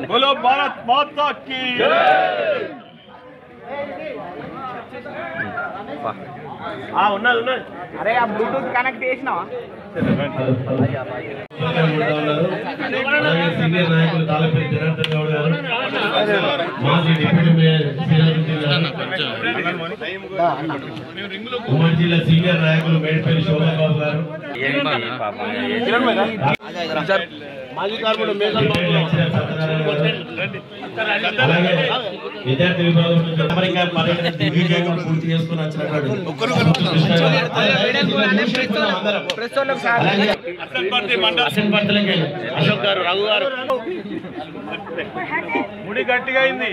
बोलो भारत माता की ఉన్నది ఉన్నది అరే ఆ బ్లూటూత్ కనెక్ట్ చేసినావా సీనియర్ నాయకులు తాళపల్లి జనార్దన్ గౌడ్ గారు మాజీ డిప్యూటీ మేయర్ ఉమ్మడి జిల్లా సీనియర్ నాయకులు మేడిపల్లి శోభాబాబు గారు మాజీ కార్మికుడు మేఘల్ అలాగే విద్యార్థి విభాగం నుంచి పూర్తి చేసుకుని వచ్చినటువంటి అశోక్ గారు రఘు గారు ముడి గట్టిగా అయింది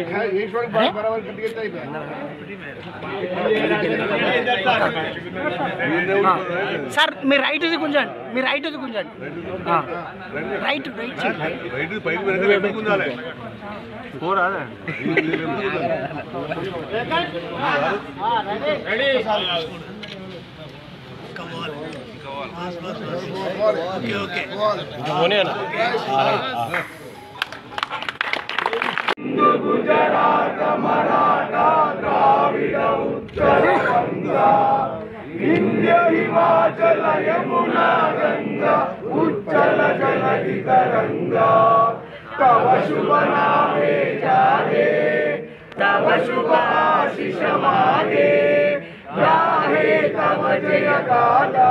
సార్ మీ రైట్ ఇది గుంజండి మీ రైట్ ఇది గుంజండి రైట్ రైట్ గుజరాత మరాఠా ద్రావిడ ఉత్తర గంగా వింధ్య హిమాచల యమునా గంగా ఉచ్చల జలధి తరంగా तव शुभ नामे जागे तव शुभ आशीष मागे राहे तव जय गाथा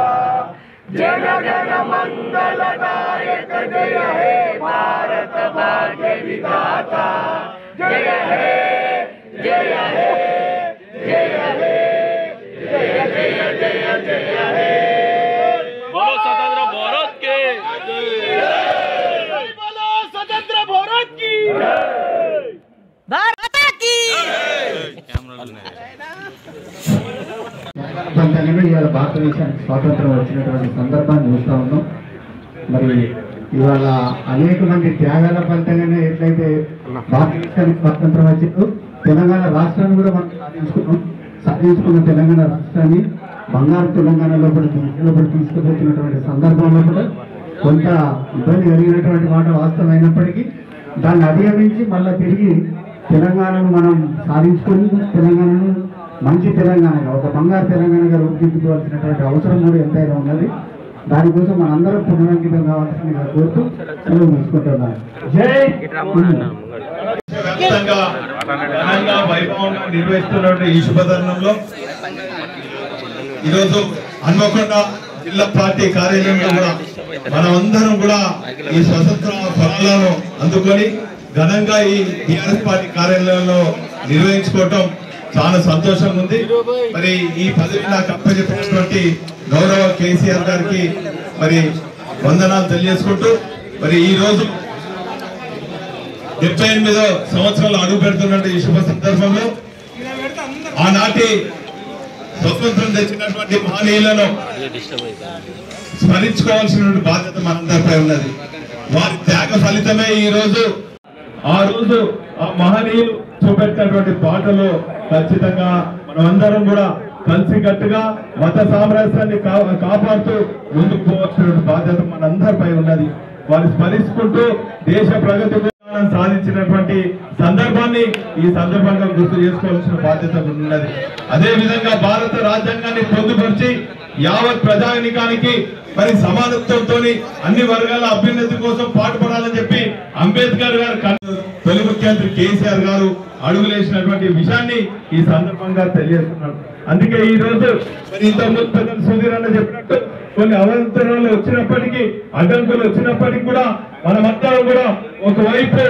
जन गण मंगलदायक जय हे भारत भाग्य विधाता जय हे जय हे जय हे जय जय जय जय हे बोलो स्वतंत्र भारत के ఇవాళ భారతదేశానికి స్వాతంత్రం వచ్చినటువంటి సందర్భాన్ని చూస్తూ ఉన్నాం. మరి ఇవాళ అనేక మంది త్యాగాల ఫలితంగానే ఎట్లయితే భారతదేశానికి స్వాతంత్రం వచ్చిందో తెలంగాణ రాష్ట్రాన్ని కూడా మనం సాధించుకున్న తెలంగాణ రాష్ట్రాన్ని బంగారు తెలంగాణలో కూడా తీసుకుపోతున్నటువంటి సందర్భంలో కూడా కొంత ఇబ్బంది కలిగినటువంటి మాట వాస్తవం అయినప్పటికీ దాన్ని అధిగమించి మళ్ళీ తిరిగి తెలంగాణను మనం సాధించుకొని తెలంగాణను మంచి తెలంగాణగా ఒక బంగారు తెలంగాణగా రూపుదిద్దుకోవాల్సినటువంటి అవసరం కూడా ఎంతైనా ఉన్నది. దానికోసం మనందరం పునరంకితం కావాల్సిందిగా కోరుతూ సెలవు తీసుకుంటున్నాను. జై వైభవంగా నిర్వహిస్తున్నటువంటి ఈ శుభతరుణంలో ఈరోజు హన్మకొండ జిల్లా పార్టీ కార్యాలయంలో కూడా మనమందరం కూడా ఈ స్వతంత్ర ఫలాలను అందుకొని ఘనంగా ఈ టీఆర్ఎస్ పార్టీ కార్యాలయంలో నిర్వహించుకోవటం చాలా సంతోషంగా ఉంది. మరి ఈ పదవి నాకు అప్పచెప్పినటువంటి గౌరవ కేసీఆర్ గారికి మరి వందనాలు తెలియజేసుకుంటూ మరి ఈ రోజు 78వ సంవత్సరాలు అడుగు పెడుతున్నటువంటి ఈ శుభ సందర్భంలో ఆనాటి స్వతంత్రం తెచ్చినటువంటి మహనీయులను స్మరించుకోవాల్సినటువంటి బాధ్యత మనందరిపై ఉన్నది. వారి త్యాగ ఫలితమే ఈ రోజు ఆ రోజు ఆ మహనీయులు చూపెట్టినటువంటి బాటలో ఖచ్చితంగా మనమందరం కూడా కలిసికట్టుగా మత సామరస్యాన్ని కాపాడుతూ ముందుకు పోవాల్సినటువంటి బాధ్యత మనందరిపై ఉన్నది. వారిని స్మరించుకుంటూ దేశ ప్రగతి సాధించినటువంటి సందర్భాన్ని ఈ సందర్భంగా గుర్తు చేసుకోవాల్సిన బాధ్యత ఉన్నది. అదే విధంగా భారత రాజ్యాంగాన్ని పొందుపరిచి యావత్ ప్రజానికానికి మరి సమానత్వంతో అన్ని వర్గాల అభ్యున్నతి కోసం పాటుపడాలని చెప్పి అంబేద్కర్ గారు తొలి ముఖ్యమంత్రి కేసీఆర్ గారు అడుగులేసినటువంటి విషయాన్ని ఈ సందర్భంగా తెలియజేస్తున్నారు. అందుకే ఈ రోజు మరి ఇంతకుముందు పెద్దలు సుధీర్ అన్న చెప్పినట్టు కొన్ని అవంతరాలు వచ్చినప్పటికీ అడ్డంకులు వచ్చినప్పటికీ కూడా మనమందరం కూడా ఒకవైపు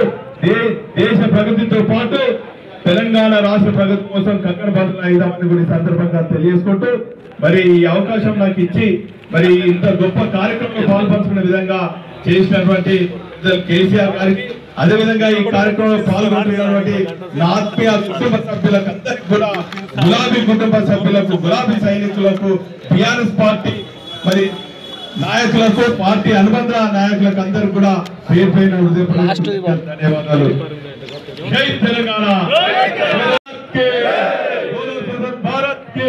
దేశ ప్రగతితో పాటు తెలంగాణ రాష్ట్ర ప్రగతి కోసం కంకణ బదులు అయిదామని కూడా ఈ సందర్భంగా తెలియజేసుకుంటూ మరి ఈ అవకాశం నాకు ఇచ్చి మరి ఇంత గొప్ప కార్యక్రమంలో పాల్పంచుకునే విధంగా చేసినటువంటి కేసీఆర్ గారికి అదేవిధంగా ఈ కార్యక్రమంలో పాల్గొంటున్నటువంటి నా ఆత్మీయ కుటుంబ సభ్యులకు అందరికీ కూడా గులాబీ కుటుంబ సభ్యులకు గులాబీ సైనికులకు టిఆర్ఎస్ పార్టీ మరి నాయకులకు పార్టీ అనుబంధ నాయకులకు అందరూ కూడా పేరు పైన హృదయపూర్వక ధన్యవాదాలు. జై తెలంగాణ. భారత్ కే